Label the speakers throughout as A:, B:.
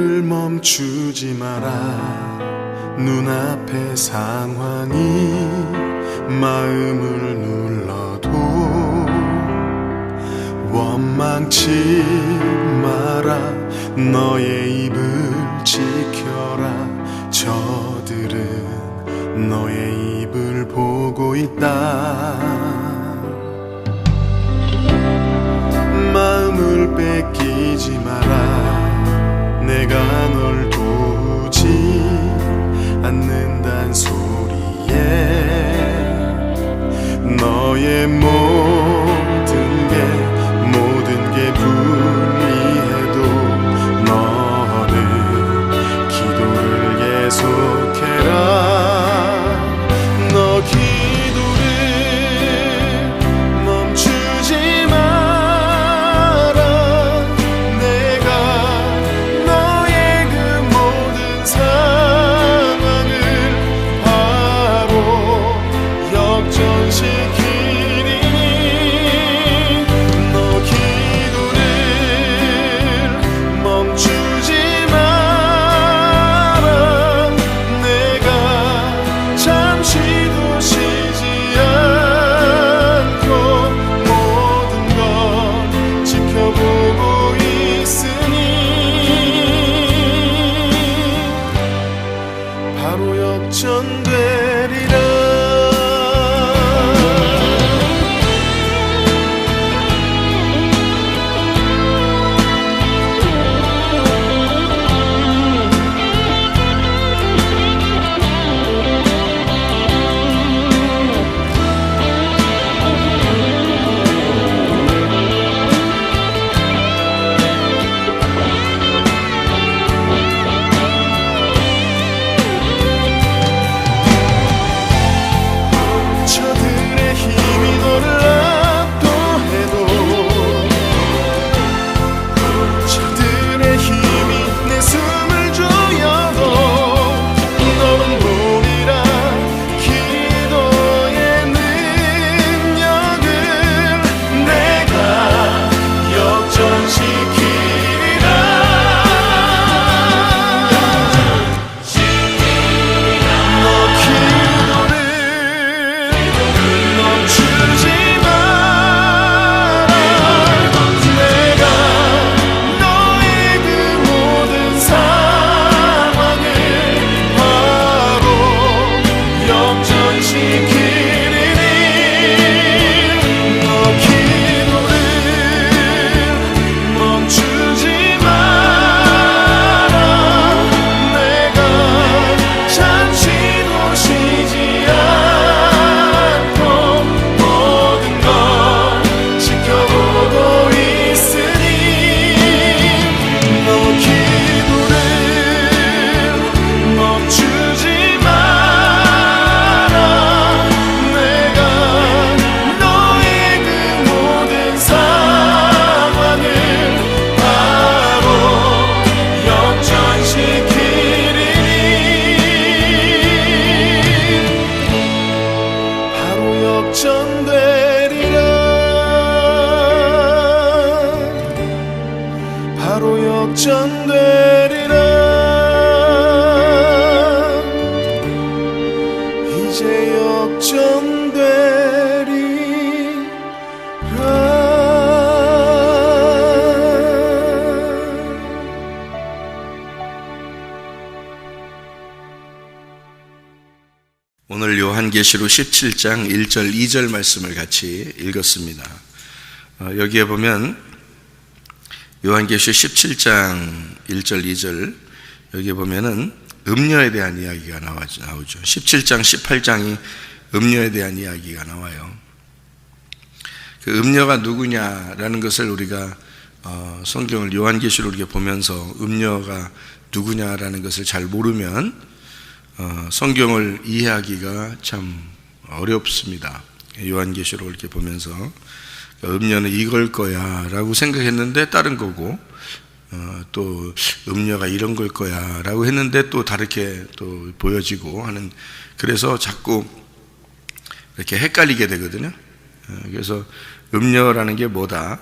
A: 오늘 멈추지 마라. 눈앞의 상황이 마음을 눌러도 원망치 마라. 너의 입을 지켜라. 저들은 너의 입을 보고 있다. 마음을 뺏기지 마라. 내가 널 도우지 않는단 소리에 너의 모든 게 불리해도 너는 기도를 계속해라. 너 기도를 멈추지 마라. 내가 너의 그 모든 상황을 바로 역전시키리니 너 기도를 멈추지 마라. 내가 잠시도 쉬지 않고 모든 걸 지켜보고 있으니 바로 역전되리라. 저들의 힘이 너를 압도해도 저들의 힘이 내 숨을 조여도 너는 보리라. 기도의 능력을 내가 역전시키리라. 너 기도를 멈추지 마라. 내가 너의 그 모든 상황을 바로 역전시키리니 너 기도를 멈추지 마라. 내가 잠시도 쉬지 않고 모든 걸 지켜보고 있으니 너 기도를 멈추지 마라. 내가 너의 그 모든 상황을 바로 역전시키리니 바로 역전되리라. 바로 역전되리라. 이제
B: 오늘 요한계시록 17장 1절 2절 말씀을 같이 읽었습니다. 여기에 보면 요한계시록 17장 1절 2절 여기에 보면은 음녀에 대한 이야기가 나오죠. 17장 18장이 음녀에 대한 이야기가 나와요. 그 음녀가 누구냐라는 것을 우리가 성경을 요한계시록 이렇게 보면서 음녀가 누구냐라는 것을 잘 모르면 성경을 이해하기가 참 어렵습니다. 요한계시록을 이렇게 보면서 음녀는 이걸 거야 라고 생각했는데 다른 거고, 또 음녀가 이런 걸 거야 라고 했는데 또 다르게 또 보여지고 하는, 그래서 자꾸 이렇게 헷갈리게 되거든요. 그래서 음녀라는 게 뭐다,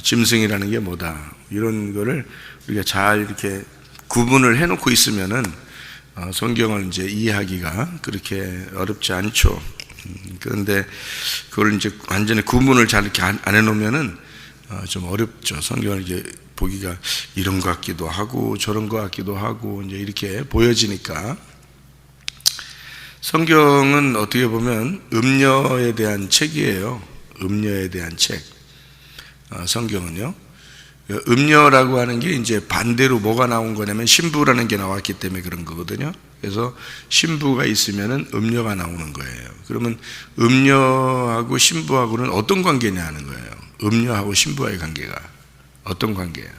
B: 짐승이라는 게 뭐다, 이런 거를 우리가 잘 이렇게 구분을 해놓고 있으면은 성경을 이제 이해하기가 그렇게 어렵지 않죠. 그런데 그걸 이제 완전히 구분을 잘 이렇게 안 해놓으면은 좀 어렵죠. 성경을 이제 보기가 이런 것 같기도 하고 저런 것 같기도 하고 이제 이렇게 보여지니까. 성경은 어떻게 보면 음녀에 대한 책이에요. 음녀에 대한 책. 성경은요. 음녀라고 하는 게 이제 반대로 뭐가 나온 거냐면 신부라는 게 나왔기 때문에 그런 거거든요. 그래서 신부가 있으면은 음녀가 나오는 거예요. 그러면 음녀하고 신부하고는 어떤 관계냐 하는 거예요. 음녀하고 신부와의 관계가 어떤 관계예요?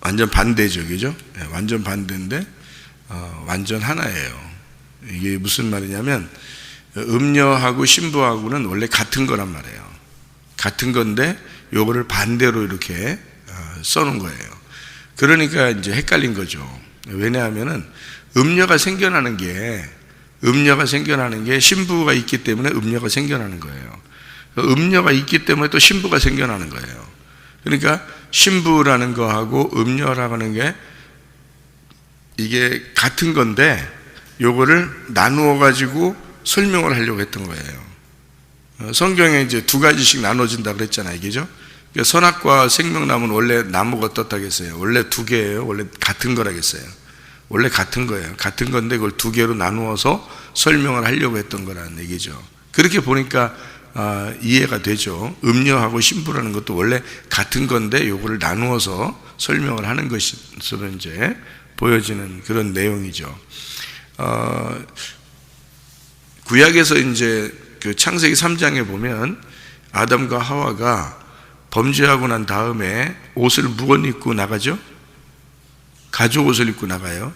B: 완전 반대죠, 그죠? 네, 완전 반대인데 완전 하나예요. 이게 무슨 말이냐면 음녀하고 신부하고는 원래 같은 거란 말이에요. 같은 건데 요거를 반대로 이렇게 써놓은 거예요. 그러니까 이제 헷갈린 거죠. 왜냐하면은 음녀가 생겨나는 게 신부가 있기 때문에 음녀가 생겨나는 거예요. 음녀가 있기 때문에 또 신부가 생겨나는 거예요. 그러니까 신부라는 거하고 음녀라고 하는 게 이게 같은 건데 요거를 나누어 가지고 설명을 하려고 했던 거예요. 성경에 이제 두 가지씩 나눠진다 그랬잖아요, 그죠? 그러니까 선악과 생명나무는 원래 나무가 어떻다고 했어요? 원래 두 개예요. 원래 같은 거라겠어요. 원래 같은 거예요. 같은 건데 그걸 두 개로 나누어서 설명을 하려고 했던 거라는 얘기죠. 그렇게 보니까 이해가 되죠. 음녀하고 신부라는 것도 원래 같은 건데 요거를 나누어서 설명을 하는 것으로 이제 보여지는 그런 내용이죠. 구약에서 이제 그 창세기 3장에 보면 아담과 하와가 범죄하고 난 다음에 옷을 무건 입고 나가죠. 가죽 옷을 입고 나가요.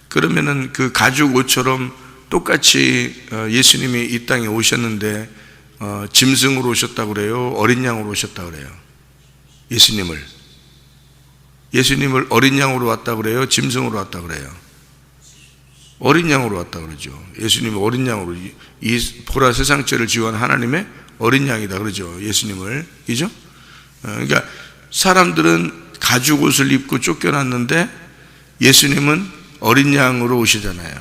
B: 그러면은 그 가죽 옷처럼 똑같이 예수님이 이 땅에 오셨는데 짐승으로 오셨다고 그래요? 어린 양으로 오셨다고 그래요? 예수님을 어린 양으로 왔다고 그래요? 짐승으로 왔다고 그래요? 어린 양으로 왔다고 그러죠. 예수님이 어린 양으로, 이 보라 세상 죄를 지원 하나님의 어린 양이다 그러죠. 예수님을. 그죠? 그러니까 사람들은 가죽 옷을 입고 쫓겨났는데 예수님은 어린 양으로 오시잖아요.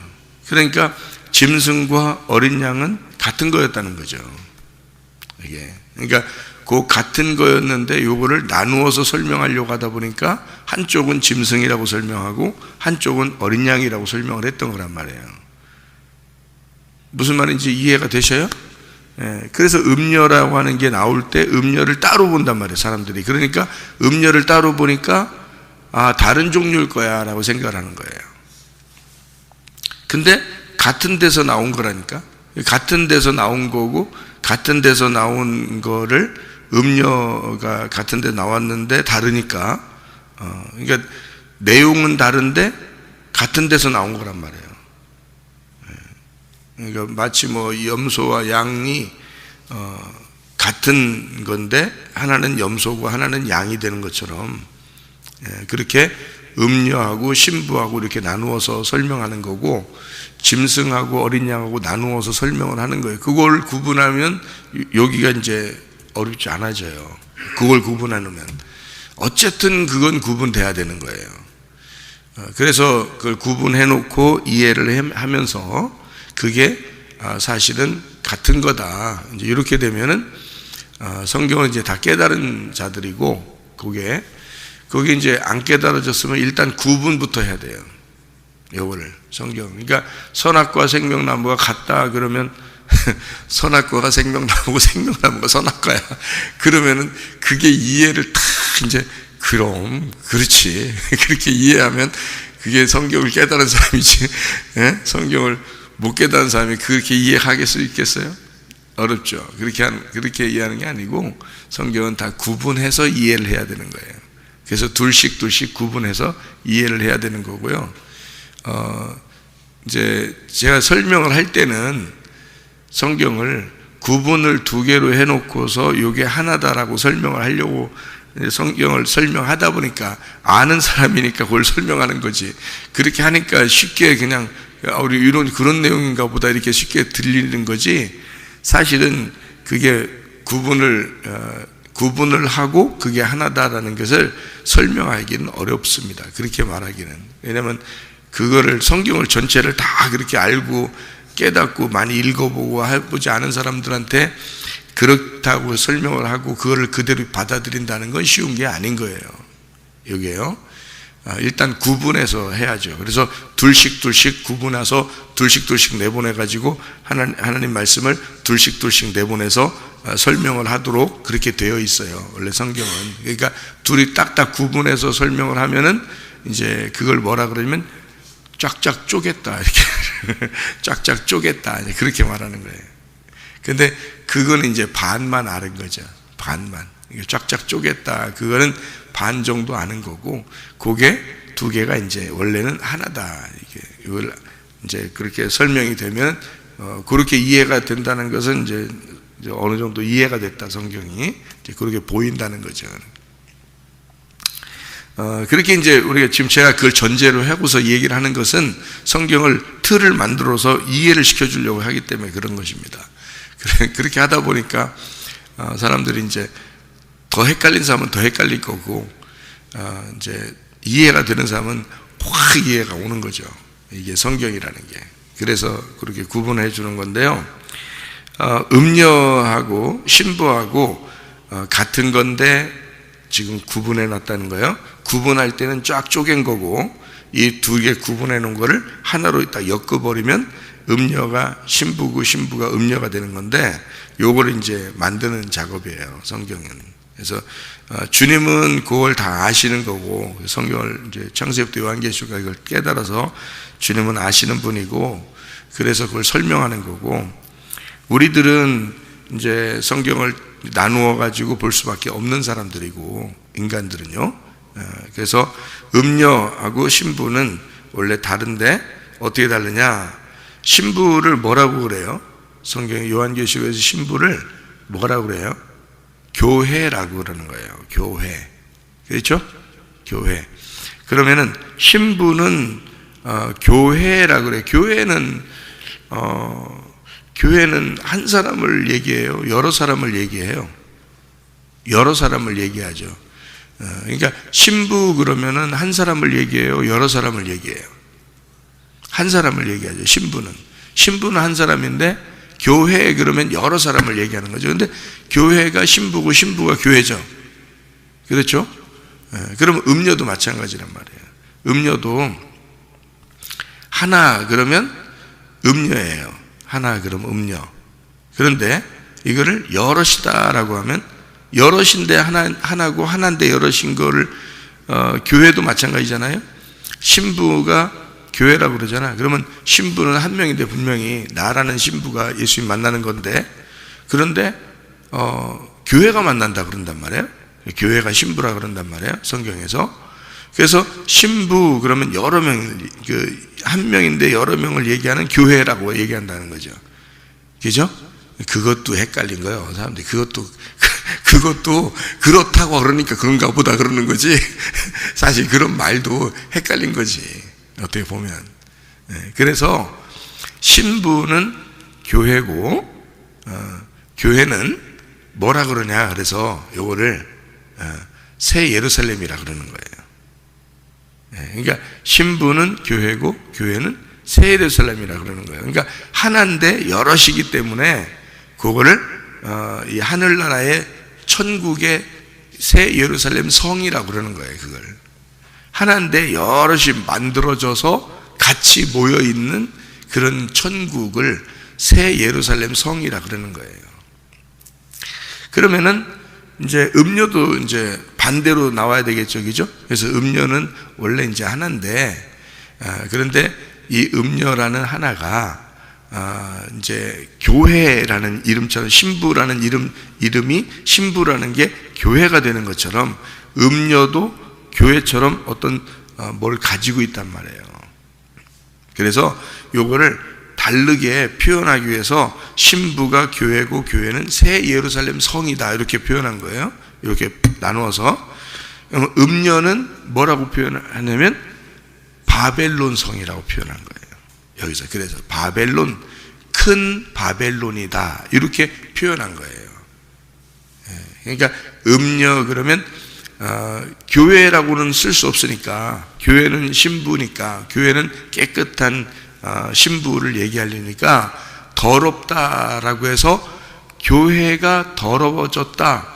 B: 그러니까 짐승과 어린 양은 같은 거였다는 거죠. 이게. 그러니까 그 같은 거였는데 요거를 나누어서 설명하려고 하다 보니까 한쪽은 짐승이라고 설명하고 한쪽은 어린 양이라고 설명을 했던 거란 말이에요. 무슨 말인지 이해가 되셔요? 예, 그래서 음녀라고 하는 게 나올 때 음녀를 따로 본단 말이에요, 사람들이. 그러니까 음녀를 따로 보니까 다른 종류일 거야 라고 생각을 하는 거예요. 근데 같은 데서 나온 거라니까. 같은 데서 나온 거고 같은 데서 나온 거를 음녀가 같은 데 나왔는데 다르니까 그러니까 내용은 다른데 같은 데서 나온 거란 말이에요. 그러니까 마치 뭐 염소와 양이 같은 건데 하나는 염소고 하나는 양이 되는 것처럼 그렇게 음녀하고 신부하고 이렇게 나누어서 설명하는 거고 짐승하고 어린 양하고 나누어서 설명을 하는 거예요. 그걸 구분하면 여기가 이제 어렵지 않아져요. 그걸 구분하면 어쨌든 그건 구분돼야 되는 거예요. 그래서 그걸 구분해 놓고 이해를 하면서 그게 사실은 같은 거다. 이제 이렇게 되면은 성경은 이제 다 깨달은 자들이고 그게 이제 안 깨달아졌으면 일단 구분부터 해야 돼요. 요거를 성경. 그러니까 선악과 생명나무가 같다 그러면 선악과가 생명나무고 생명나무가 선악과야. 그러면은 그게 이해를 다 이제 그럼 그렇지 그렇게 이해하면 그게 성경을 깨달은 사람이지. 예? 성경을 못 깨달은 사람이 그렇게 이해하게 수 있겠어요? 어렵죠. 그렇게 이해하는 게 아니고 성경은 다 구분해서 이해를 해야 되는 거예요. 그래서 둘씩 구분해서 이해를 해야 되는 거고요. 이제 제가 설명을 할 때는 성경을 구분을 두 개로 해놓고서 이게 하나다라고 설명을 하려고 성경을 설명하다 보니까 아는 사람이니까 그걸 설명하는 거지. 그렇게 하니까 쉽게 그냥 우리 이런 그런 내용인가 보다 이렇게 쉽게 들리는 거지. 사실은 그게 구분을 구분을 하고 그게 하나다라는 것을 설명하기는 어렵습니다. 그렇게 말하기는. 왜냐하면 그거를 성경을 전체를 다 그렇게 알고 깨닫고 많이 읽어보고 해보지 않은 사람들한테 그렇다고 설명을 하고 그거를 그대로 받아들인다는 건 쉬운 게 아닌 거예요. 여기에요. 일단 구분해서 해야죠. 그래서 둘씩 구분해서 둘씩 내보내가지고 하나님 말씀을 둘씩 내보내서 설명을 하도록 그렇게 되어 있어요. 원래 성경은. 그러니까 둘이 딱딱 구분해서 설명을 하면은 이제 그걸 뭐라 그러냐면 쫙쫙 쪼갰다. 이렇게. 쫙쫙 쪼갰다. 그렇게 말하는 거예요. 근데 그거는 이제 반만 아는 거죠. 반만. 쫙쫙 쪼갰다. 그거는 반 정도 아는 거고, 그게 두 개가 이제 원래는 하나다. 이걸 이제 그렇게 설명이 되면, 그렇게 이해가 된다는 것은 이제 어느 정도 이해가 됐다. 성경이. 이제 그렇게 보인다는 거죠. 그렇게 이제 우리가 지금 제가 그걸 전제로 하고서 얘기를 하는 것은 성경을 틀을 만들어서 이해를 시켜주려고 하기 때문에 그런 것입니다. 그렇게 하다 보니까 사람들이 이제 더 헷갈린 사람은 더 헷갈릴 거고, 이제 이해가 되는 사람은 확 이해가 오는 거죠. 이게 성경이라는 게. 그래서 그렇게 구분해 주는 건데요. 음녀하고 신부하고 같은 건데 지금 구분해 놨다는 거예요. 구분할 때는 쫙 쪼갠 거고, 이 두 개 구분해 놓은 거를 하나로 딱 엮어버리면 음녀가 신부고 신부가 음녀가 되는 건데, 요거를 이제 만드는 작업이에요, 성경은. 그래서 주님은 그걸 다 아시는 거고, 성경을 이제 창세기부터 요한계시가 이걸 깨달아서 주님은 아시는 분이고, 그래서 그걸 설명하는 거고, 우리들은 이제 성경을 나누어 가지고 볼 수밖에 없는 사람들이고, 인간들은요. 그래서 음녀하고 신부는 원래 다른데 어떻게 다르냐? 신부를 뭐라고 그래요? 성경 요한계시록에서 신부를 뭐라고 그래요? 교회라고 그러는 거예요. 교회. 그렇죠? 교회. 그러면은 신부는 교회라고 그래요. 교회는 한 사람을 얘기해요? 여러 사람을 얘기해요? 여러 사람을 얘기하죠. 그러니까 신부 그러면은 한 사람을 얘기해요? 여러 사람을 얘기해요? 한 사람을 얘기하죠. 신부는 한 사람인데 교회 그러면 여러 사람을 얘기하는 거죠. 근데 교회가 신부고 신부가 교회죠. 그렇죠? 그러면 음녀도 마찬가지란 말이에요. 음녀도 하나 그러면 음녀예요. 하나 그러면 음녀. 그런데 이거를 여럿이다라고 하면 여럿인데 하나고 하나인데 여럿인 거를 교회도 마찬가지잖아요. 신부가 교회라고 그러잖아. 그러면 신부는 한 명인데 분명히 나라는 신부가 예수님 만나는 건데, 그런데 교회가 만난다 그런단 말이에요. 교회가 신부라 그런단 말이에요, 성경에서. 그래서 신부 그러면 여러 명, 한 명인데 여러 명을 얘기하는 교회라고 얘기한다는 거죠. 그죠? 그것도 헷갈린 거예요, 사람들이. 그것도 그렇다고 그러니까 그런가 보다 그러는 거지. 사실 그런 말도 헷갈린 거지, 어떻게 보면. 그래서 신부는 교회고, 교회는 뭐라 그러냐, 그래서 요거를 새 예루살렘이라 그러는 거예요. 그러니까 신부는 교회고 교회는 새 예루살렘이라 그러는 거예요. 그러니까 하나인데 여럿이기 때문에 그거를 이 하늘나라의 천국의 새 예루살렘 성이라고 그러는 거예요. 그걸 하나인데 여럿이 만들어져서 같이 모여 있는 그런 천국을 새 예루살렘 성이라 그러는 거예요. 그러면은 이제 음료도 이제 반대로 나와야 되겠죠, 그죠? 그래서 음료는 원래 이제 하나인데, 그런데 이 음료라는 하나가 이제 교회라는 이름처럼, 신부라는 이름이 신부라는 게 교회가 되는 것처럼 음료도 교회처럼 어떤 뭘 가지고 있단 말이에요. 그래서 요거를 다르게 표현하기 위해서 신부가 교회고 교회는 새 예루살렘 성이다 이렇게 표현한 거예요. 이렇게 나누어서. 음녀는 뭐라고 표현하냐면 바벨론 성이라고 표현한 거예요, 여기서. 그래서 바벨론, 큰 바벨론이다 이렇게 표현한 거예요. 그러니까 음녀 그러면 교회라고는 쓸 수 없으니까, 교회는 신부니까, 교회는 깨끗한 신부를 얘기하려니까 더럽다라고 해서 교회가 더러워졌다,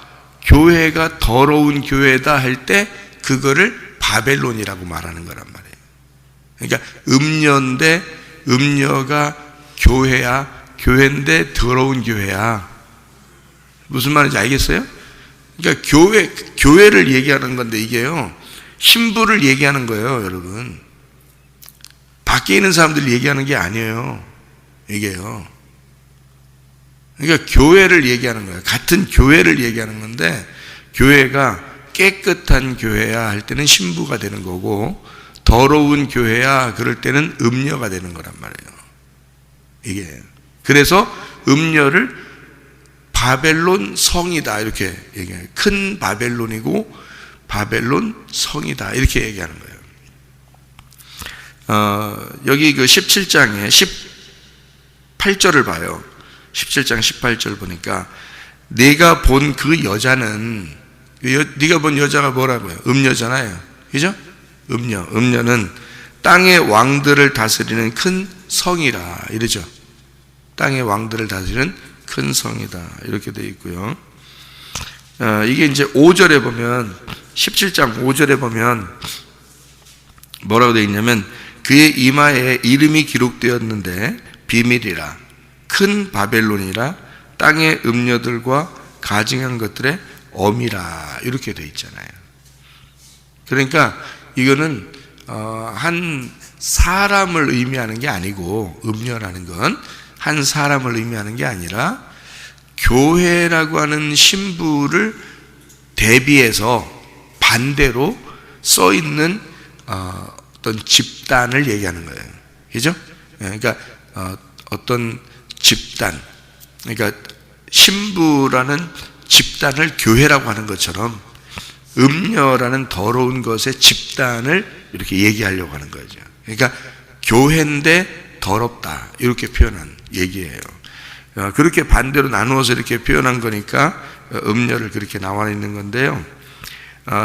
B: 교회가 더러운 교회다 할 때 그거를 바벨론이라고 말하는 거란 말이에요. 그러니까 음녀인데 음녀가 교회야, 교회인데 더러운 교회야. 무슨 말인지 알겠어요? 그러니까 교회를 얘기하는 건데 이게요, 신부를 얘기하는 거예요, 여러분. 밖에 있는 사람들 얘기하는 게 아니에요, 이게요. 그러니까 교회를 얘기하는 거예요. 같은 교회를 얘기하는 건데, 교회가 깨끗한 교회야 할 때는 신부가 되는 거고, 더러운 교회야 그럴 때는 음녀가 되는 거란 말이에요. 이게. 그래서 음녀를 바벨론 성이다 이렇게 얘기해요. 큰 바벨론이고 바벨론 성이다 이렇게 얘기하는 거예요. 여기 그 17장에 18절을 봐요. 17장 18절 보니까 네가 본 그 여자는, 네가 본 여자가 뭐라고요? 음녀잖아요, 그죠? 음녀는 땅의 왕들을 다스리는 큰 성이라 이러죠. 땅의 왕들을 다스리는 큰 성이다 이렇게 되어 있고요. 이게 이제 5절에 보면, 17장 5절에 보면 뭐라고 되어 있냐면, 그의 이마에 이름이 기록되었는데 비밀이라, 큰 바벨론이라, 땅의 음녀들과 가증한 것들의 어미라 이렇게 되어 있잖아요. 그러니까 이거는 한 사람을 의미하는 게 아니고, 음녀라는 건 한 사람을 의미하는 게 아니라 교회라고 하는 신부를 대비해서 반대로 써 있는 어떤 집단을 얘기하는 거예요, 그죠? 그러니까 어떤 집단, 그러니까 신부라는 집단을 교회라고 하는 것처럼 음녀라는 더러운 것의 집단을 이렇게 얘기하려고 하는 거죠. 그러니까 교회인데 더럽다 이렇게 표현한 얘기예요. 그렇게 반대로 나누어서 이렇게 표현한 거니까 음녀를 그렇게 나와 있는 건데요.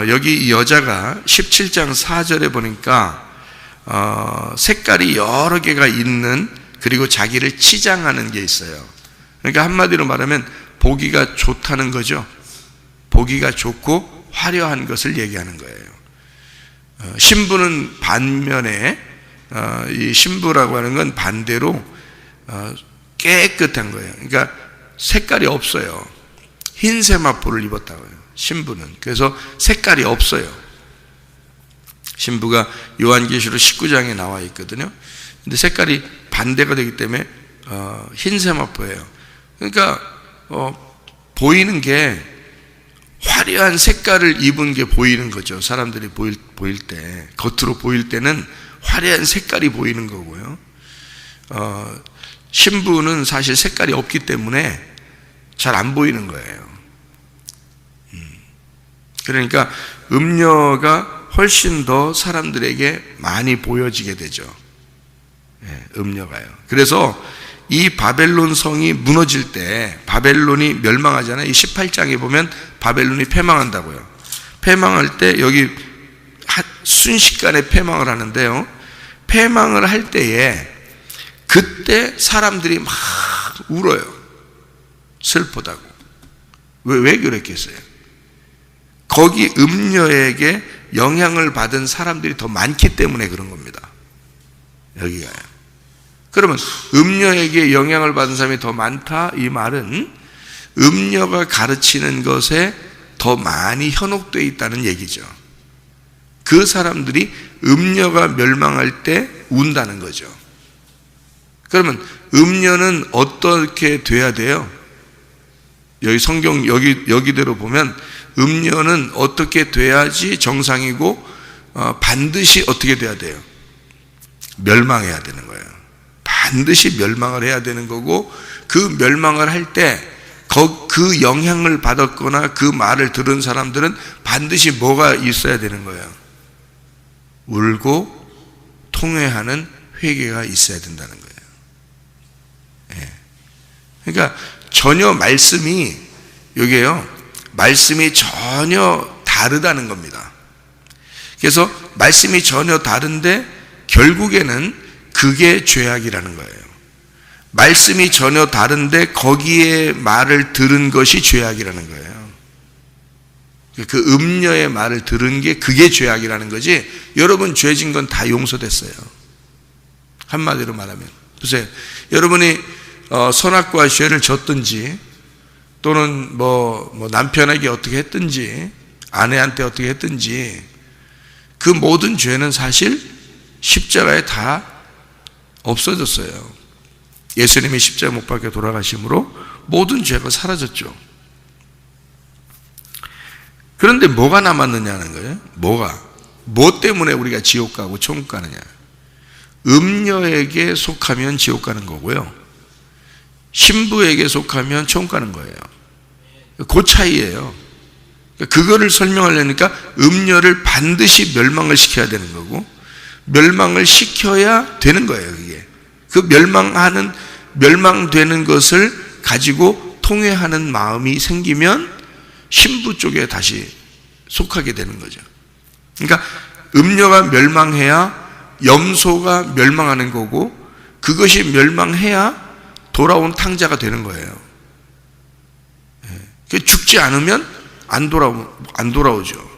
B: 여기 이 여자가 17장 4절에 보니까 색깔이 여러 개가 있는, 그리고 자기를 치장하는 게 있어요. 그러니까 한마디로 말하면 보기가 좋다는 거죠. 보기가 좋고 화려한 것을 얘기하는 거예요. 신부는 반면에, 이 신부라고 하는 건 반대로 깨끗한 거예요. 그러니까 색깔이 없어요. 흰 세마포를 입었다고요, 신부는. 그래서 색깔이 없어요. 신부가 요한계시록 19장에 나와 있거든요. 근데 색깔이 반대가 되기 때문에 흰 세마포예요. 그러니까 보이는 게 화려한 색깔을 입은 게 보이는 거죠. 사람들이 보일 때, 겉으로 보일 때는 화려한 색깔이 보이는 거고요. 신부는 사실 색깔이 없기 때문에 잘 안 보이는 거예요. 그러니까 음녀가 훨씬 더 사람들에게 많이 보여지게 되죠. 음녀가요. 그래서 이 바벨론 성이 무너질 때, 바벨론이 멸망하잖아요. 이 18장에 보면 바벨론이 패망한다고요. 패망할 때 여기 순식간에 패망을 하는데요, 패망을 할 때에 그때 사람들이 막 울어요. 슬프다고. 왜 그랬겠어요? 거기 음녀에게 영향을 받은 사람들이 더 많기 때문에 그런 겁니다. 여기가요. 그러면 음녀에게 영향을 받은 사람이 더 많다, 이 말은 음녀가 가르치는 것에 더 많이 현혹되어 있다는 얘기죠. 그 사람들이 음녀가 멸망할 때 운다는 거죠. 그러면 음녀는 어떻게 돼야 돼요? 여기 성경 여기대로 보면 음녀는 어떻게 돼야지 정상이고, 반드시 어떻게 돼야 돼요? 멸망해야 되는 거예요. 반드시 멸망을 해야 되는 거고, 그 멸망을 할 때 그 영향을 받았거나 그 말을 들은 사람들은 반드시 뭐가 있어야 되는 거예요? 울고 통회하는 회개가 있어야 된다는 거예요. 그러니까 전혀 말씀이, 여기에요, 말씀이 전혀 다르다는 겁니다. 그래서 말씀이 전혀 다른데 결국에는 그게 죄악이라는 거예요. 말씀이 전혀 다른데 거기에 말을 들은 것이 죄악이라는 거예요. 그 음녀의 말을 들은 게 그게 죄악이라는 거지, 여러분 죄진 건 다 용서됐어요. 한마디로 말하면. 보세요. 여러분이 선악과 죄를 졌든지 또는 뭐 남편에게 어떻게 했든지 아내한테 어떻게 했든지 그 모든 죄는 사실 십자가에 다 없어졌어요. 예수님이 십자가 못 박혀 돌아가심으로 모든 죄가 사라졌죠. 그런데 뭐가 남았느냐는 거예요. 뭐 때문에 우리가 지옥 가고 천국 가느냐. 음녀에게 속하면 지옥 가는 거고요, 신부에게 속하면 천국 가는 거예요. 그 차이예요. 그거를 설명하려니까 음녀를 반드시 멸망을 시켜야 되는 거고, 멸망을 시켜야 되는 거예요. 그게 그 멸망되는 것을 가지고 통회하는 마음이 생기면 신부 쪽에 다시 속하게 되는 거죠. 그러니까 음녀가 멸망해야 염소가 멸망하는 거고, 그것이 멸망해야 돌아온 탕자가 되는 거예요. 죽지 않으면 안 돌아오죠.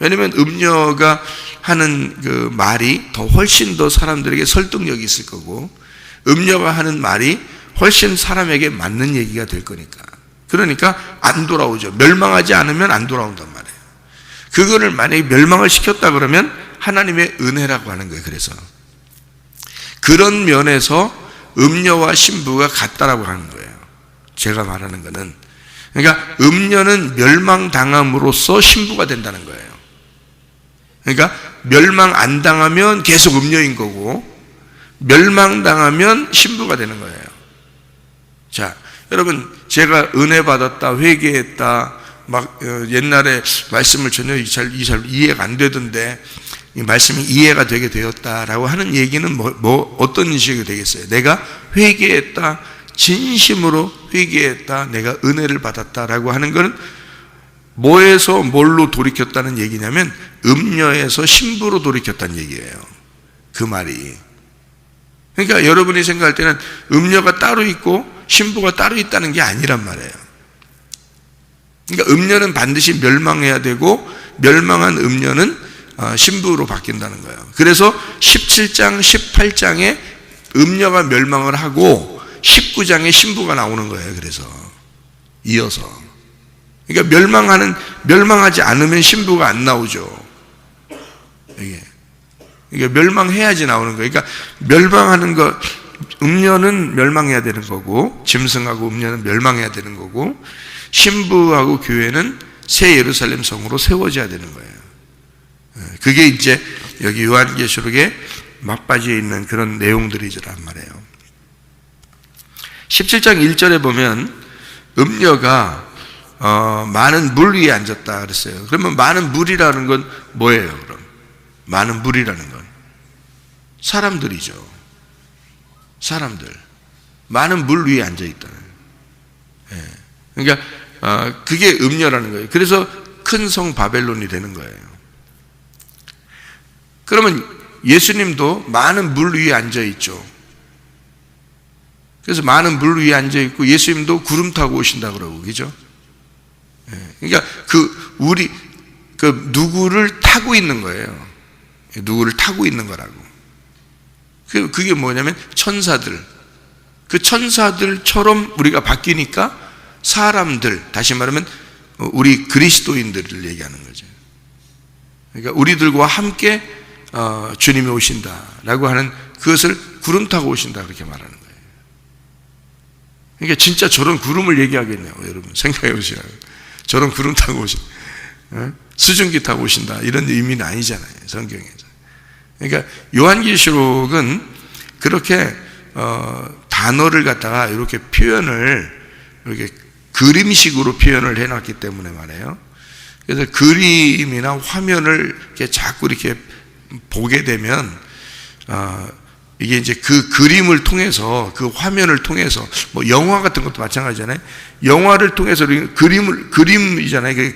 B: 왜냐하면 음녀가 하는 그 말이 훨씬 더 사람들에게 설득력이 있을 거고, 음녀가 하는 말이 훨씬 사람에게 맞는 얘기가 될 거니까. 그러니까 안 돌아오죠. 멸망하지 않으면 안 돌아온단 말이에요. 그거를 만약에 멸망을 시켰다 그러면 하나님의 은혜라고 하는 거예요. 그래서 그런 면에서 음녀와 신부가 같다라고 하는 거예요. 제가 말하는 거는, 그러니까 음녀는 멸망당함으로써 신부가 된다는 거예요. 그러니까 멸망 안 당하면 계속 음녀인 거고, 멸망당하면 신부가 되는 거예요. 자, 여러분, 제가 은혜 받았다, 회개했다, 옛날에 말씀을 전혀 잘 이해가 안 되던데 이 말씀이 이해가 되게 되었다라고 하는 얘기는 어떤 식이 되겠어요? 내가 회개했다, 진심으로 회개했다, 내가 은혜를 받았다라고 하는 것은 뭐에서 뭘로 돌이켰다는 얘기냐면 음녀에서 신부로 돌이켰다는 얘기예요. 그 말이. 그러니까 여러분이 생각할 때는 음녀가 따로 있고 신부가 따로 있다는 게 아니란 말이에요. 그러니까 음녀는 반드시 멸망해야 되고, 멸망한 음녀는 신부로 바뀐다는 거예요. 그래서 17장, 18장에 음녀가 멸망을 하고 19장에 신부가 나오는 거예요. 그래서 이어서. 그러니까 멸망하지 않으면 신부가 안 나오죠. 이게. 그러니까 멸망해야지 나오는 거예요. 그러니까 멸망하는 것, 음녀는 멸망해야 되는 거고, 짐승하고 음녀는 멸망해야 되는 거고, 신부하고 교회는 새 예루살렘 성으로 세워져야 되는 거예요. 그게 이제 여기 요한계시록에 막바지에 있는 그런 내용들이란 말이에요. 17장 1절에 보면 음녀가 많은 물 위에 앉았다 그랬어요. 그러면 많은 물이라는 건 뭐예요? 그럼 많은 물이라는 건 사람들이죠. 사람들. 많은 물 위에 앉아 있다는. 그러니까 그게 음녀라는 거예요. 그래서 큰 성 바벨론이 되는 거예요. 그러면 예수님도 많은 물 위에 앉아 있죠. 그래서 많은 물 위에 앉아 있고 예수님도 구름 타고 오신다 그러고, 그죠? 그러니까 누구를 타고 있는 거예요. 누구를 타고 있는 거라고. 그게 뭐냐면 천사들. 그 천사들처럼 우리가 바뀌니까 사람들, 다시 말하면 우리 그리스도인들을 얘기하는 거죠. 그러니까 우리들과 함께 주님이 오신다라고 하는, 그것을 구름 타고 오신다 그렇게 말하는 거예요. 그러니까 진짜 저런 구름을 얘기하겠네요. 여러분 생각해 보시라고. 저런 구름 타고 오신다, 수증기 타고 오신다, 이런 의미는 아니잖아요, 성경에서. 그러니까 요한계시록은 그렇게 단어를 갖다가 이렇게 표현을 이렇게 그림식으로 표현을 해놨기 때문에 말이에요. 그래서 그림이나 화면을 이렇게 자꾸 이렇게 보게 되면 이게 이제 그 그림을 통해서, 그 화면을 통해서, 뭐 영화 같은 것도 마찬가지잖아요. 영화를 통해서 그림이잖아요.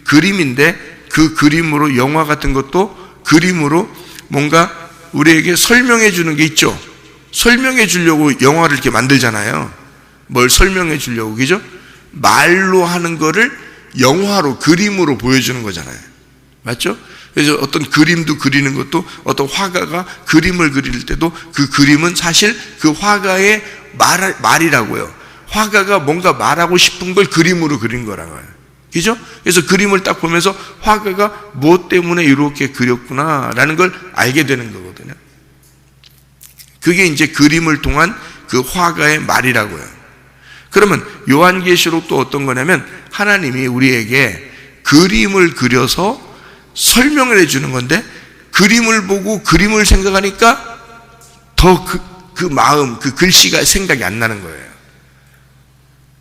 B: 그림인데 그 그림으로, 영화 같은 것도 그림으로 뭔가 우리에게 설명해 주는 게 있죠. 설명해 주려고 영화를 이렇게 만들잖아요. 뭘 설명해 주려고, 그죠? 말로 하는 거를 영화로, 그림으로 보여주는 거잖아요. 맞죠? 그래서 어떤 그림도 그리는 것도, 어떤 화가가 그림을 그릴 때도 그 그림은 사실 그 화가의 말이라고요. 화가가 뭔가 말하고 싶은 걸 그림으로 그린 거라고요. 그죠? 그래서 그림을 딱 보면서 화가가 무엇 때문에 이렇게 그렸구나라는 걸 알게 되는 거거든요. 그게 이제 그림을 통한 그 화가의 말이라고요. 그러면 요한계시록도 어떤 거냐면 하나님이 우리에게 그림을 그려서 설명을 해주는 건데, 그림을 보고 그림을 생각하니까 더 그 마음, 그 글씨가 생각이 안 나는 거예요.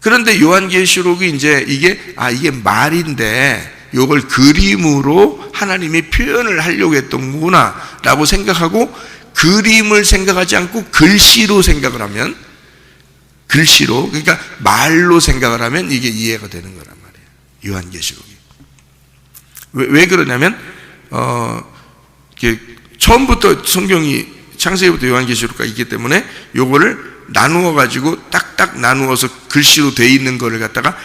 B: 그런데 요한계시록이 이제 이게 말인데 이걸 그림으로 하나님이 표현을 하려고 했던 거구나 라고 생각하고, 그림을 생각하지 않고 글씨로 생각을 하면, 글씨로, 그러니까 말로 생각을 하면 이게 이해가 되는 거란 말이에요. 요한계시록이. 왜 그러냐면 처음부터 성경이 창세기부터 요한계시록까지 있기 때문에 요거를 나누어 가지고 딱딱 나누어서 글씨로 돼 있는 거를 갖다가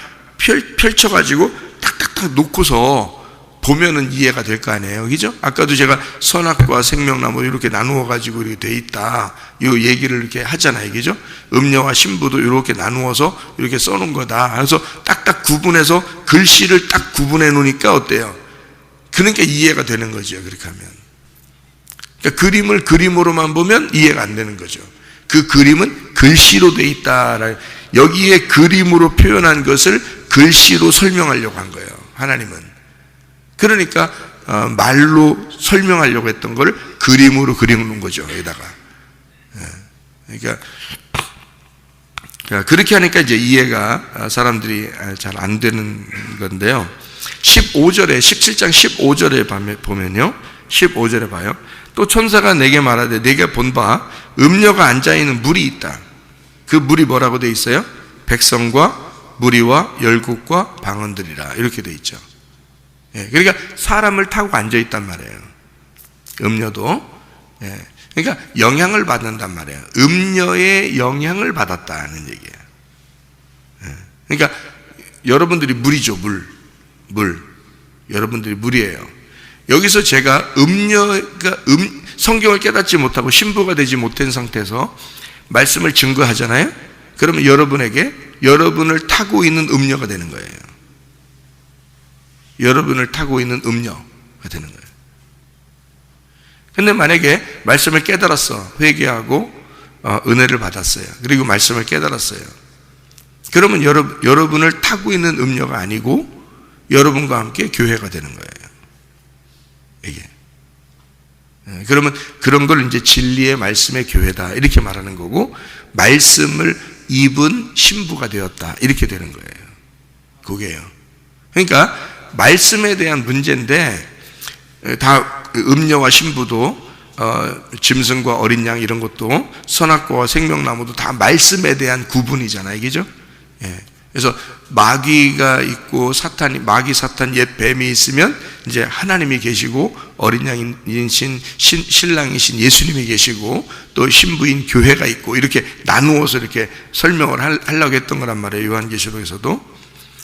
B: 펼쳐 가지고 딱딱딱 놓고서 보면은 이해가 될 거 아니에요. 그죠? 아까도 제가 선악과 생명나무 이렇게 나누어 가지고 이렇게 돼 있다, 요 얘기를 이렇게 하잖아요. 그죠? 음녀와 신부도 이렇게 나누어서 이렇게 써놓은 거다. 그래서 딱딱 구분해서 글씨를 딱 구분해 놓으니까 어때요? 그러니까 이해가 되는 거죠. 그렇게 하면. 그러니까 그림을 그림으로만 보면 이해가 안 되는 거죠. 그 그림은 글씨로 돼 있다. 여기에 그림으로 표현한 것을 글씨로 설명하려고 한 거예요. 하나님은. 그러니까 말로 설명하려고 했던 걸 그림으로 그려놓은 거죠. 여기다가. 그러니까 그렇게 하니까 이제 이해가 사람들이 잘 안 되는 건데요. 15절에, 17장 15절에 보면요, 15절에 봐요. 또 천사가 내게 말하되 내가 본 바 음녀가 앉아있는 물이 있다. 그 물이 뭐라고 되어 있어요? 백성과 무리와 열국과 방언들이라, 이렇게 되어 있죠. 그러니까 사람을 타고 앉아있단 말이에요. 음녀도. 그러니까 영향을 받는단 말이에요. 음녀의 영향을 받았다는 얘기예요. 그러니까 여러분들이 물이죠. 물. 여러분들이 물이에요. 여기서 제가 성경을 깨닫지 못하고 신부가 되지 못한 상태에서 말씀을 증거하잖아요. 그러면 여러분을 타고 있는 음녀가 되는 거예요. 여러분을 타고 있는 음녀가 되는 거예요. 근데 만약에 말씀을 깨달았어, 회개하고 은혜를 받았어요, 그리고 말씀을 깨달았어요, 그러면 여러분을 타고 있는 음녀가 아니고 여러분과 함께 교회가 되는 거예요. 이게. 그러면 그런 걸 이제 진리의 말씀의 교회다, 이렇게 말하는 거고, 말씀을 입은 신부가 되었다, 이렇게 되는 거예요. 그게요. 그러니까 말씀에 대한 문제인데, 다 음녀와 신부도 짐승과 어린 양 이런 것도, 선악과와 생명나무도 다 말씀에 대한 구분이잖아요. 그죠? 그래서 마귀가 있고 마귀 사탄 옛 뱀이 있으면 이제 하나님이 계시고, 어린 양이신 신랑이신 예수님이 계시고, 또 신부인 교회가 있고, 이렇게 나누어서 이렇게 설명을 하려고 했던 거란 말이에요. 요한계시록에서도.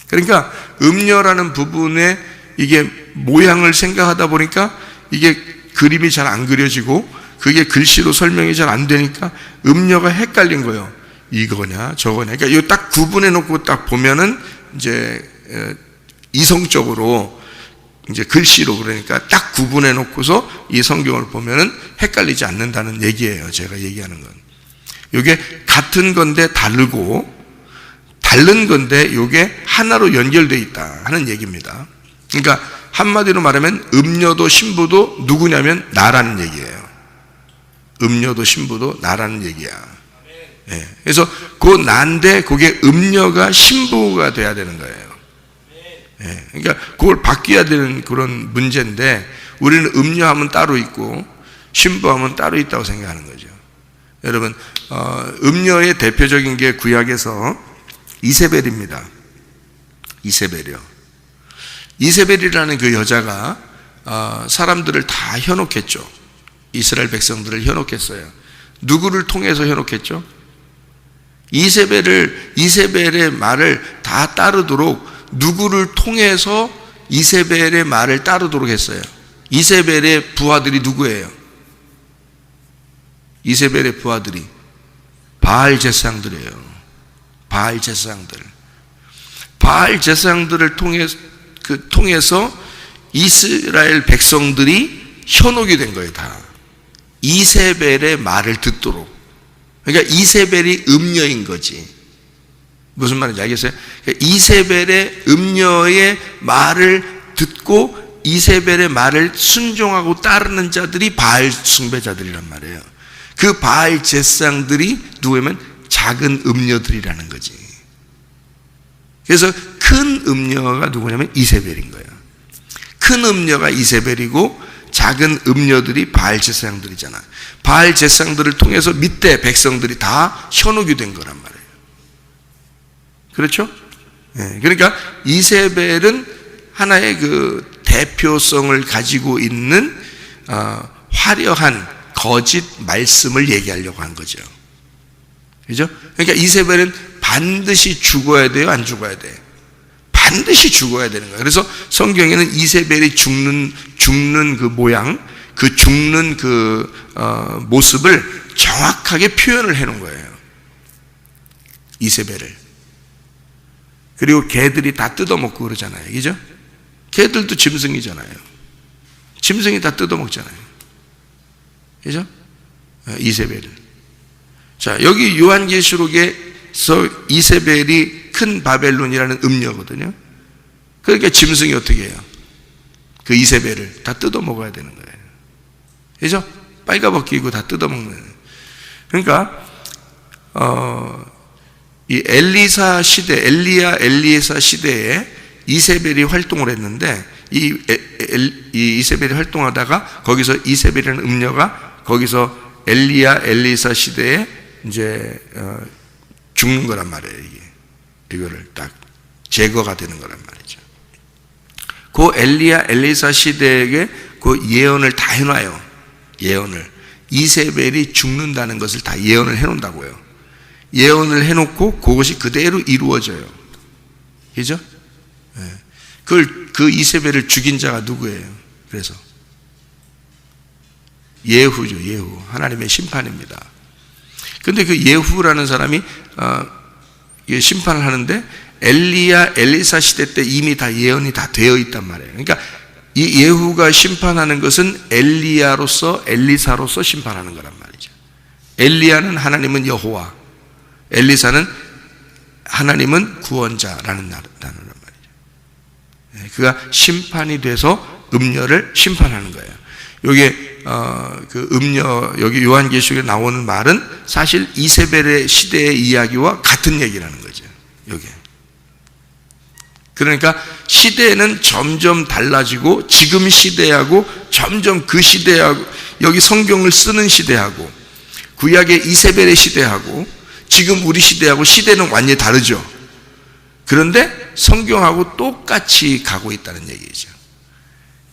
B: 그러니까 음녀라는 부분에 이게 모양을 생각하다 보니까 이게 그림이 잘 안 그려지고, 그게 글씨로 설명이 잘 안 되니까 음녀가 헷갈린 거예요. 이거냐 저거냐. 그러니까 이거 딱 구분해 놓고 딱 보면은 이제 이성적으로 이제 글씨로, 그러니까 딱 구분해 놓고서 이 성경을 보면은 헷갈리지 않는다는 얘기예요. 제가 얘기하는 건. 이게 같은 건데 다른 건데 이게 하나로 연결되어 있다 하는 얘기입니다. 그러니까 한마디로 말하면 음녀도 신부도 누구냐면 나라는 얘기예요. 음녀도 신부도 나라는 얘기야. 그래서 그 난데 그게 음녀가 신부가 돼야 되는 거예요. 그러니까 그걸 바뀌어야 되는 그런 문제인데, 우리는 음녀하면 따로 있고 신부하면 따로 있다고 생각하는 거죠. 여러분, 음녀의 대표적인 게 구약에서 이세벨입니다. 이세벨이요. 이세벨이라는 그 여자가 사람들을 다 현혹했죠. 이스라엘 백성들을 현혹했어요. 누구를 통해서 현혹했죠? 이세벨의 말을 다 따르도록 누구를 통해서 이세벨의 말을 따르도록 했어요. 이세벨의 부하들이 누구예요? 이세벨의 부하들이 바알 제사장들이에요. 바알 제사장들을 통해서 이스라엘 백성들이 현혹이 된 거예요. 다 이세벨의 말을 듣도록. 그러니까 이세벨이 음녀인 거지. 무슨 말인지 알겠어요? 그러니까 이세벨의 음녀의 말을 듣고 이세벨의 말을 순종하고 따르는 자들이 바알 숭배자들이란 말이에요. 그 바알 제사장들이 누구냐면 작은 음녀들이라는 거지. 그래서 큰 음녀가 누구냐면 이세벨인 거예요. 큰 음녀가 이세벨이고 작은 음녀들이 바알 제사장들이잖아. 바알 제사장들을 통해서 밑에 백성들이 다 현혹이 된 거란 말이에요. 그렇죠? 네, 그러니까 이세벨은 하나의 그 대표성을 가지고 있는 화려한 거짓 말씀을 얘기하려고 한 거죠. 그죠? 그러니까 이세벨은 반드시 죽어야 돼요? 안 죽어야 돼요? 반드시 죽어야 되는 거예요. 그래서 성경에는 이세벨이 죽는 그 모양, 그 죽는 그 모습을 정확하게 표현을 해놓은 거예요. 이세벨을. 그리고 개들이 다 뜯어먹고 그러잖아요. 그죠? 개들도 짐승이잖아요. 짐승이 다 뜯어먹잖아요. 그죠? 이세벨을. 자, 여기 요한계시록에서 이세벨이 큰 바벨론이라는 음녀거든요. 그러니까 짐승이 어떻게 해요? 그 이세벨을 다 뜯어먹어야 되는 거예요. 그죠? 빨가벗기고 다 뜯어먹는. 그러니까 이 엘리사 시대, 엘리에사 시대에 이세벨이 활동을 했는데 이 이세벨이 활동하다가 거기서 이세벨이라는 음녀가 거기서 엘리사 시대에 이제 죽는 거란 말이에요. 이거를 딱 제거가 되는 거란 말이죠. 그 엘리사 시대에게 그 예언을 다 해놔요. 예언을. 이세벨이 죽는다는 것을 다 예언을 해놓는다고요. 예언을 해놓고 그것이 그대로 이루어져요. 그죠? 네. 그 이세벨을 죽인 자가 누구예요? 그래서 예후죠. 예후. 하나님의 심판입니다. 근데 그 예후라는 사람이 심판을 하는데 엘리사 시대 때 이미 다 예언이 다 되어 있단 말이에요. 그러니까 이 예후가 심판하는 것은 엘리사로서 심판하는 거란 말이죠. 엘리야는 하나님은 여호와, 엘리사는 하나님은 구원자라는 단어란 말이죠. 그가 심판이 돼서 음녀를 심판하는 거예요. 요게 그 음녀, 여기 요한계시록에 나오는 말은 사실 이세벨의 시대의 이야기와 같은 얘기라는 거죠. 요게. 그러니까 시대는 점점 달라지고 지금 시대하고 점점 그 시대하고 여기 성경을 쓰는 시대하고 구약의 이세벨의 시대하고 지금 우리 시대하고 시대는 완전히 다르죠. 그런데 성경하고 똑같이 가고 있다는 얘기죠.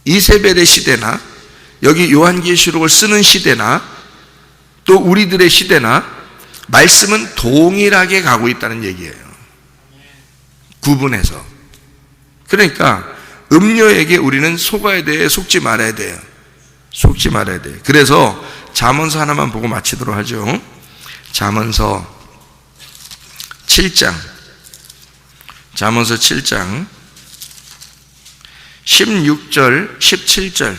B: 이세벨의 시대나 여기 요한계시록을 쓰는 시대나 또 우리들의 시대나 말씀은 동일하게 가고 있다는 얘기예요. 구분해서. 그러니까 음녀에게 우리는 속아야 돼, 속지 말아야 돼요. 속지 말아야 돼요. 그래서 잠언서 하나만 보고 마치도록 하죠. 잠언서 7장 16절 17절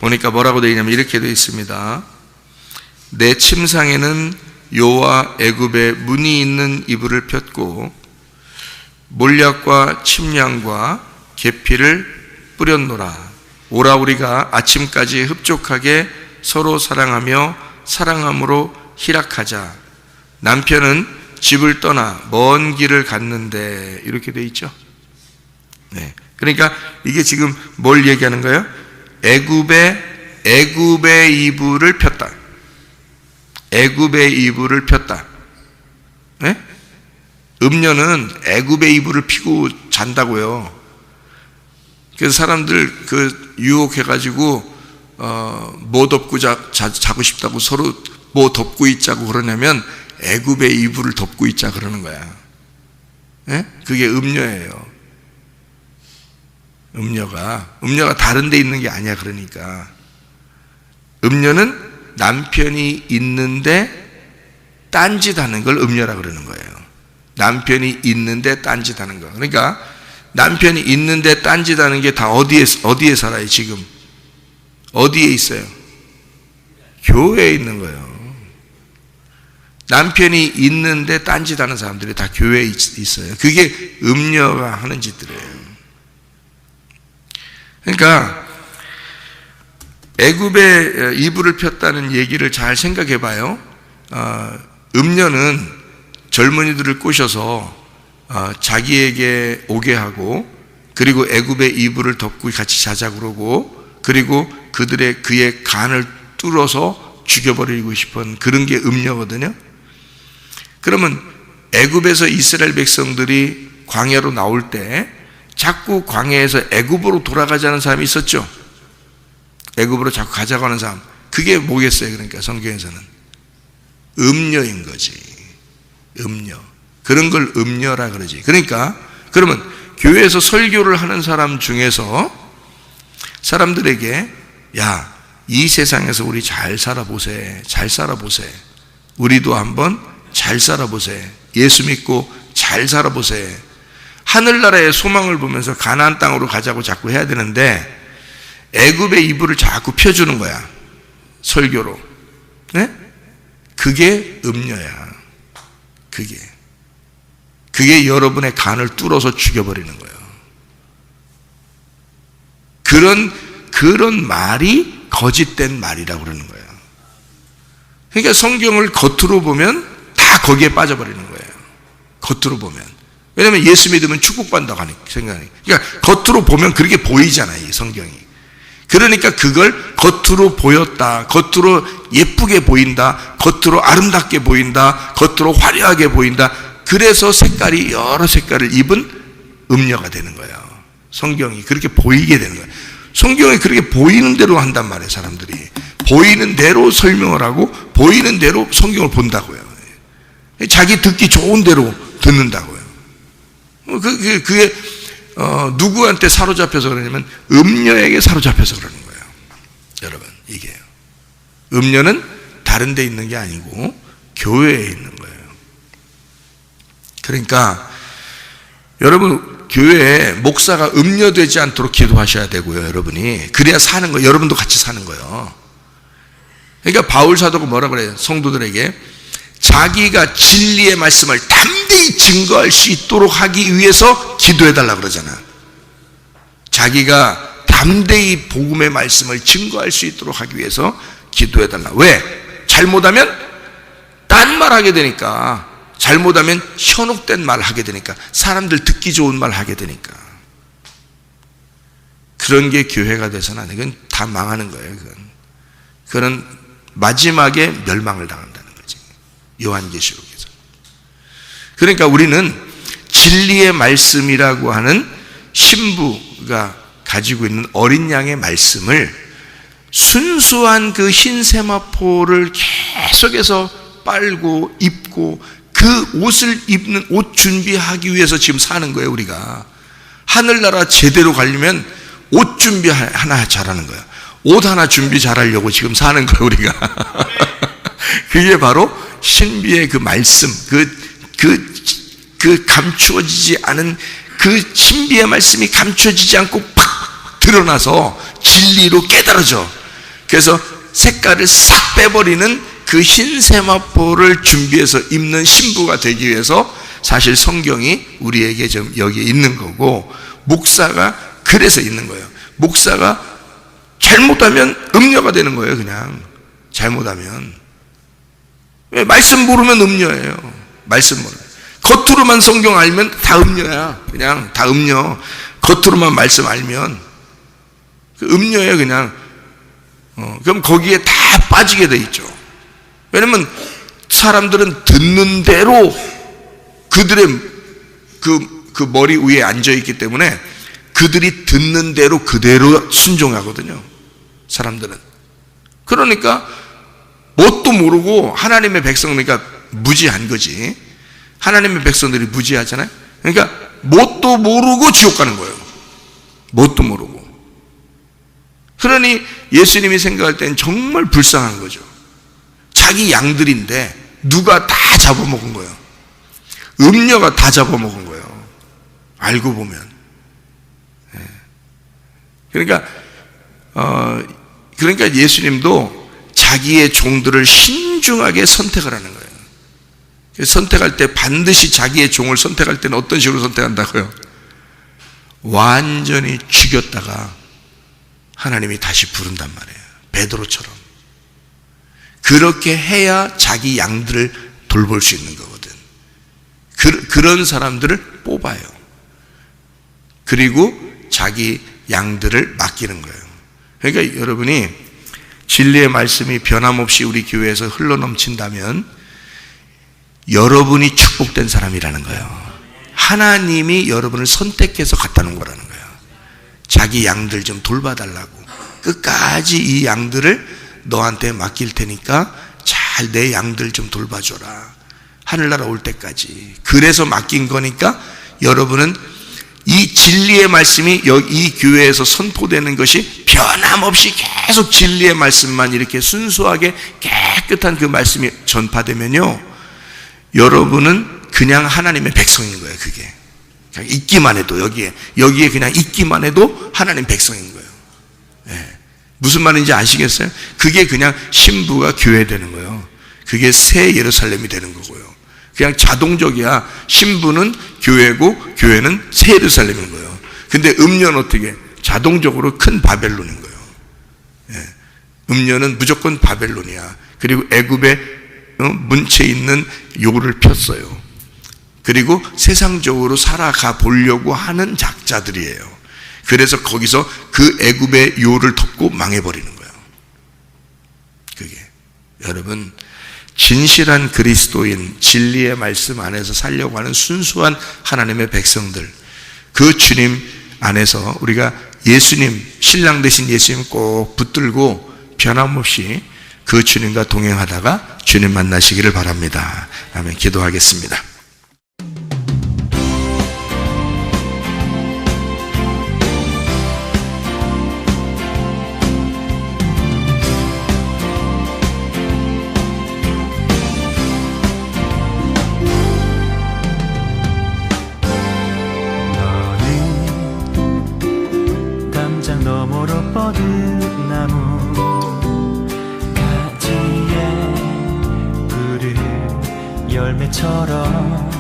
B: 보니까 뭐라고 되어 있냐면 이렇게 되어 있습니다. 내 침상에는 요와 애굽의 문이 있는 이불을 폈고 몰약과 침량과 계피를 뿌렸노라. 오라 우리가 아침까지 흡족하게 서로 사랑하며 사랑함으로 희락하자. 남편은 집을 떠나 먼 길을 갔는데 이렇게 되어 있죠. 네. 그러니까 이게 지금 뭘 얘기하는 거예요? 애굽의 이불을 폈다. 애굽의 이불을 폈다. 네? 음녀는 애굽의 이불을 피고 잔다고요. 그래서 사람들 유혹해가지고 뭐 덮고 자고 싶다고 서로 뭐 덮고 있자고 그러냐면 애굽의 이불을 덮고 있자 그러는 거야. 네? 그게 음녀예요. 음녀가 다른 데 있는 게 아니야. 그러니까 음녀는 남편이 있는데 딴짓하는 걸 음녀라 그러는 거예요. 남편이 있는데 딴짓하는 거. 그러니까 남편이 있는데 딴짓하는 게 다 어디에 살아요 지금? 어디에 있어요? 교회에 있는 거예요. 남편이 있는데 딴짓하는 사람들이 다 교회에 있어요. 그게 음녀가 하는 짓들이에요. 그러니까 애굽에 이불을 폈다는 얘기를 잘 생각해 봐요. 음녀는 젊은이들을 꼬셔서 자기에게 오게 하고, 그리고 애굽의 이불을 덮고 같이 자자 그러고, 그리고 그의 간을 뚫어서 죽여버리고 싶은 그런 게 음녀거든요. 그러면 애굽에서 이스라엘 백성들이 광야로 나올 때 자꾸 광야에서 애굽으로 돌아가자는 사람이 있었죠. 애굽으로 자꾸 가자고 하는 사람. 그게 뭐겠어요? 그러니까 성경에서는 음녀인 거지. 음녀. 그런 걸 음녀라 그러지. 그러니까 그러면 교회에서 설교를 하는 사람 중에서 사람들에게 야, 이 세상에서 우리 잘 살아보세. 잘 살아보세. 우리도 한번 잘 살아보세. 예수 믿고 잘 살아보세. 하늘나라의 소망을 보면서 가나안 땅으로 가자고 자꾸 해야 되는데 애굽의 이불을 자꾸 펴주는 거야. 설교로. 네? 그게 음녀야. 그게 여러분의 간을 뚫어서 죽여버리는 거예요. 그런 말이 거짓된 말이라고 그러는 거예요. 그러니까 성경을 겉으로 보면 다 거기에 빠져버리는 거예요. 겉으로 보면. 왜냐하면 예수 믿으면 축복받는다고 하는 생각이. 그러니까 겉으로 보면 그렇게 보이잖아요, 이 성경이. 그러니까 그걸 겉으로 보였다, 겉으로 예쁘게 보인다, 겉으로 아름답게 보인다, 겉으로 화려하게 보인다. 그래서 여러 색깔을 입은 음녀가 되는 거예요. 성경이 그렇게 보이게 되는 거예요. 성경이 그렇게 보이는 대로 한단 말이에요. 사람들이 보이는 대로 설명을 하고 보이는 대로 성경을 본다고요. 자기 듣기 좋은 대로 듣는다고요. 그게 누구한테 사로잡혀서 그러냐면 음녀에게 사로잡혀서 그러는 거예요. 여러분, 이게요. 음녀는 다른 데 있는 게 아니고 교회에 있는 거예요. 그러니까 여러분, 교회에 목사가 음녀되지 않도록 기도하셔야 되고요. 여러분이 그래야 사는 거예요. 여러분도 같이 사는 거예요. 그러니까 바울 사도가 뭐라 그래요? 성도들에게 자기가 진리의 말씀을 담대히 증거할 수 있도록 하기 위해서 기도해달라 그러잖아. 자기가 담대히 복음의 말씀을 증거할 수 있도록 하기 위해서 기도해달라. 왜? 잘못하면 딴 말 하게 되니까. 잘못하면 현혹된 말 하게 되니까. 사람들 듣기 좋은 말 하게 되니까. 그런 게 교회가 돼서는 안 돼. 그건 다 망하는 거예요. 그건 마지막에 멸망을 당한다는 거지. 요한계시록에서. 그러니까 우리는 진리의 말씀이라고 하는 신부가 가지고 있는 어린 양의 말씀을 순수한 그 흰 세마포를 계속해서 빨고 입고 그 옷을 입는 옷 준비하기 위해서 지금 사는 거예요. 우리가 하늘나라 제대로 가려면 옷 준비 하나 잘하는 거야. 옷 하나 준비 잘하려고 지금 사는 거예요. 우리가 그게 바로 신비의 그 말씀, 그 감추어지지 않은 그 신비의 말씀이 감추어지지 않고 팍 드러나서 진리로 깨달아져. 그래서 색깔을 싹 빼버리는 그 흰 세마포를 준비해서 입는 신부가 되기 위해서 사실 성경이 우리에게 좀 여기 있는 거고, 목사가 그래서 있는 거예요. 목사가 잘못하면 음녀가 되는 거예요. 그냥 잘못하면. 왜? 말씀 모르면 음녀예요. 말씀 모르면. 겉으로만 성경 알면 다 음녀야. 그냥 다 음녀. 겉으로만 말씀 알면 그 음녀예요. 그냥 그럼 거기에 다 빠지게 돼 있죠. 왜냐면 사람들은 듣는 대로 그들의 그 머리 위에 앉아 있기 때문에 그들이 듣는 대로 그대로 순종하거든요. 사람들은. 그러니까 뭣도 모르고 하나님의 백성이니까 무지한 거지. 하나님의 백성들이 무지하잖아요. 그러니까 뭣도 모르고 지옥 가는 거예요. 뭣도 모르고. 그러니 예수님이 생각할 때는 정말 불쌍한 거죠. 자기 양들인데 누가 다 잡아먹은 거예요. 음녀가 다 잡아먹은 거예요. 알고 보면. 그러니까 예수님도 자기의 종들을 신중하게 선택을 하는 거예요. 선택할 때 반드시 자기의 종을 선택할 때는 어떤 식으로 선택한다고요? 완전히 죽였다가 하나님이 다시 부른단 말이에요. 베드로처럼. 그렇게 해야 자기 양들을 돌볼 수 있는 거거든. 그런 사람들을 뽑아요. 그리고 자기 양들을 맡기는 거예요. 그러니까 여러분이 진리의 말씀이 변함없이 우리 교회에서 흘러넘친다면 여러분이 축복된 사람이라는 거예요. 하나님이 여러분을 선택해서 갖다 놓은 거라는 거예요. 자기 양들 좀 돌봐달라고. 끝까지 이 양들을 너한테 맡길 테니까 잘 내 양들 좀 돌봐줘라. 하늘나라 올 때까지. 그래서 맡긴 거니까 여러분은 이 진리의 말씀이 이 교회에서 선포되는 것이 변함없이 계속 진리의 말씀만 이렇게 순수하게 깨끗한 그 말씀이 전파되면요, 여러분은 그냥 하나님의 백성인 거예요. 그게 그냥 있기만 해도 여기에 그냥 있기만 해도 하나님 백성인 거예요. 네. 무슨 말인지 아시겠어요? 그게 그냥 신부가 교회 되는 거예요. 그게 새 예루살렘이 되는 거고요. 그냥 자동적이야. 신부는 교회고 교회는 새 예루살렘인 거예요. 근데 음료는 어떻게? 자동적으로 큰 바벨론인 거예요. 예. 음료는 무조건 바벨론이야. 그리고 애굽에 문채 있는 요를 폈어요. 그리고 세상적으로 살아가 보려고 하는 작자들이에요. 그래서 거기서 그 애굽의 요를 덮고 망해버리는 거예요. 그게 여러분, 진실한 그리스도인, 진리의 말씀 안에서 살려고 하는 순수한 하나님의 백성들, 그 주님 안에서 우리가 예수님, 신랑 되신 예수님 꼭 붙들고 변함없이 그 주님과 동행하다가 주님 만나시기를 바랍니다. 아멘. 기도하겠습니다.
C: 너머로 뻗은 나무 가지에 푸른 열매처럼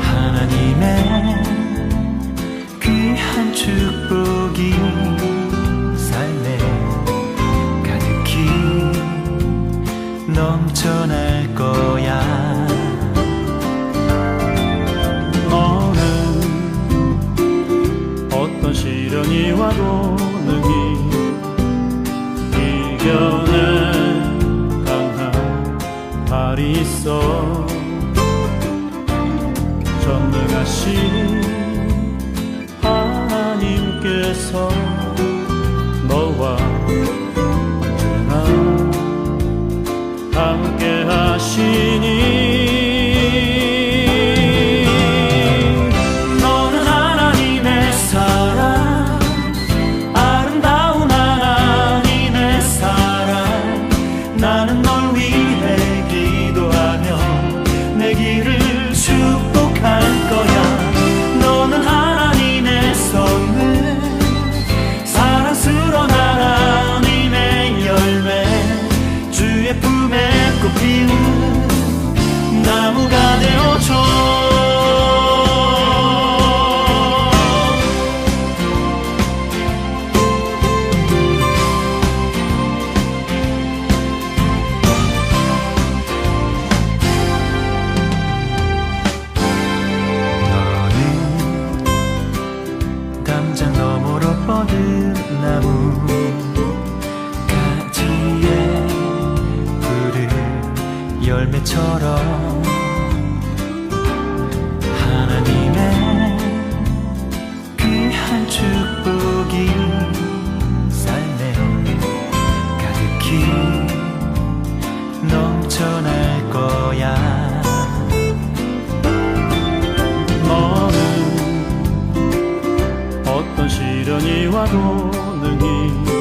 C: 하나님의 귀한 축복이 삶에 가득히 넘쳐날 거야. 어떤 시련이 와도 능히 이겨낼 강한 발이 있어. 전능하신 하나님께서 너와 언제나 함께 하시니
D: 열매처럼 하나님의 귀한 축복이 삶에 가득히 넘쳐날 거야.
C: 너는 어떤 시련이 와도 능히